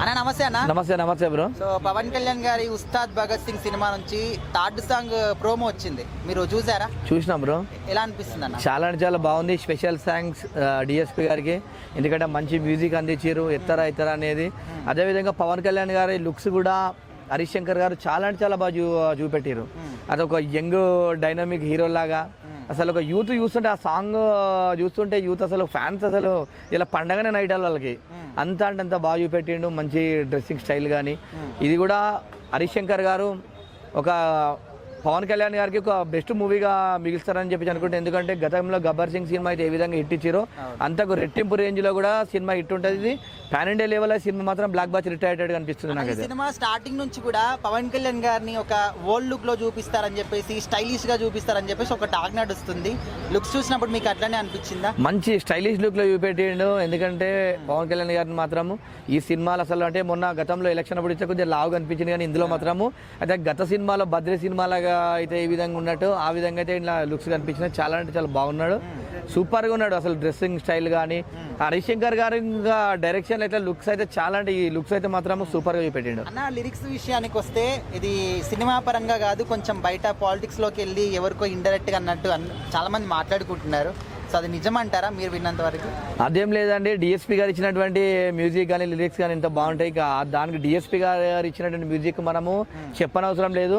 అన్న నమస్తే అన్న. నమస్తే బ్రో. సో పవన్ కళ్యాణ్ గారి ఉస్తాద్ భగత్ సింగ్ సినిమా నుంచి థర్డ్ సాంగ్ ప్రోమో వచ్చింది, మీరు చూసారా? చూసినా బ్రో. ఎలా అనిపిస్తుంది అన్న? చాలా అంటే చాలా బాగుంది. స్పెషల్ థ్యాంక్స్ డిఎస్పీ గారికి, ఎందుకంటే మంచి మ్యూజిక్ అందించారు. ఎత్తరా అనేది. అదేవిధంగా పవన్ కళ్యాణ్ గారి లుక్స్ కూడా హరీష్ శంకర్ గారు చాలా అంటే చాలా బాగా చూపెట్టారు. అదొక యంగ్ డైనమిక్ హీరో లాగా అసలు ఒక యూత్ చూస్తుంటే ఆ సాంగ్ చూస్తుంటే యూత్ అసలు ఫ్యాన్స్ అసలు ఇలా పండగనే నైట్ వాళ్ళకి అంత అంటే అంత బాగా చూపెట్టిండు. మంచి డ్రెస్సింగ్ స్టైల్ కానీ ఇది కూడా హరీష్ శంకర్ గారు ఒక పవన్ కళ్యాణ్ గారికి ఒక బెస్ట్ మూవీగా మిగిల్స్తారని చెప్పి అనుకుంటే, ఎందుకంటే గతంలో గబ్బర్ సింగ్ సినిమా అయితే ఏ విధంగా హిట్ ఇచ్చారో అంతకు రెట్టింపు రేంజ్లో కూడా సినిమా హిట్ ఉంటుంది. ఇది పాన్ ఇండియా లెవెల్ సినిమా మాత్రం బ్లాక్ బాస్ హిట్ అయ్యేటట్టు అనిపిస్తుంది నాకు. సినిమా స్టార్టింగ్ నుంచి కూడా పవన్ కళ్యాణ్ గారిని ఒక ఓల్డ్ లుక్ లో చూపిస్తారని చెప్పేసి, స్టైలిష్ గా చూపిస్తారని చెప్పేసి ఒక టాక్ నడుస్తుంది. లుక్స్ చూసినప్పుడు మీకు అట్లానే అనిపించిందా? మంచి స్టైలిష్ లుక్ లో చూపెట్టిండు. ఎందుకంటే పవన్ కళ్యాణ్ గారిని మాత్రము ఈ సినిమాలు అసలు అంటే మొన్న గతంలో ఎలక్షన్ అప్పుడు ఇచ్చే కొద్దిగా లావుగా అనిపించింది, కానీ ఇందులో మాత్రము అయితే గత సినిమాలో బద్రీ సినిమాలాగా అయితే ఏ విధంగా ఉన్నట్టు ఆ విధంగా అయితే ఇలా లుక్స్ కనిపించిన చాలా అంటే చాలా బాగున్నాడు. సూపర్ గా ఉన్నాడు. అసలు డ్రెస్సింగ్ స్టైల్ కానీ హరీష్ శంకర్ గారి డైరెక్షన్ అయితే లుక్స్ అయితే చాలా అంటే ఈ లుక్స్ అయితే మాత్రం సూపర్ గా చూపెట్టిండు. అన్న లిరిక్స్ విషయానికి వస్తే ఇది సినిమా పరంగా కాదు, కొంచెం బయట పాలిటిక్స్ లోకి వెళ్ళి ఎవరికో ఇండైరెక్ట్ గా అన్నట్టు చాలా మంది మాట్లాడుకుంటున్నారు. సో అది నిజమంటారా మీరు విన్నంత వరకు? అదేం లేదండి. డిఎస్పీ గారు ఇచ్చినటువంటి మ్యూజిక్ కానీ లిరిక్స్ కానీ ఎంత బాగుంటాయి. దానికి డిఎస్పీ గారు ఇచ్చినటువంటి మ్యూజిక్ మనము చెప్పనవసరం లేదు.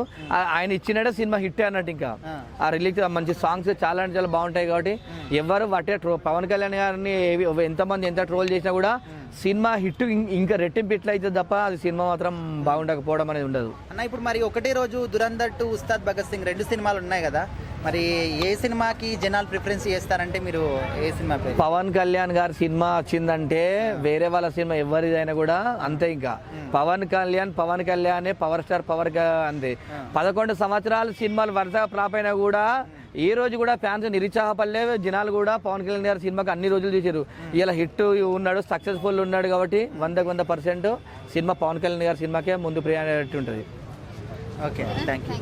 ఆయన ఇచ్చినట్టే సినిమా హిట్ అన్నట్టు. ఇంకా ఆ రిలీజ్ మంచి సాంగ్స్ చాలా అంటే చాలా బాగుంటాయి. కాబట్టి ఎవరు వాటే పవన్ కళ్యాణ్ గారిని ఎంతమంది ఎంత ట్రోల్ చేసినా కూడా సినిమా హిట్ ఇంకా రెట్టింపు హిట్లు అయితే తప్ప అది సినిమా మాత్రం బాగుండకపోవడం అనేది ఉండదు అన్న. ఇప్పుడు మరి ఒకటే రోజు దురంధర్ 2, ఉస్తాద్ భగత్ సింగ్ 2 సినిమాలు ఉన్నాయి కదా, మరి ఏ సినిమాకి జనాలు ప్రిఫరెన్స్ చేస్తారంటే మీరు ఏ సినిమా? పవన్ కళ్యాణ్ గారి సినిమా వచ్చిందంటే వేరే వాళ్ళ సినిమా ఎవరిదైనా కూడా అంతే. ఇంకా పవన్ కళ్యాణ్ పవర్ స్టార్ అంతే. 11 సంవత్సరాల సినిమాలు వరుసగా ఫ్లాప్ అయినా కూడా ఈ రోజు కూడా ఫ్యాన్స్ నిరుత్సాహపడలే. జనాలు కూడా పవన్ కళ్యాణ్ గారి సినిమాకి అన్ని రోజులు చూసారు. ఇలా హిట్ ఉన్నాడు, సక్సెస్ఫుల్ ఉన్నాడు. కాబట్టి 100% సినిమా పవన్ కళ్యాణ్ గారి సినిమాకే ముందు ప్రియారిటీ ఉంటుంది. Okay, thank you.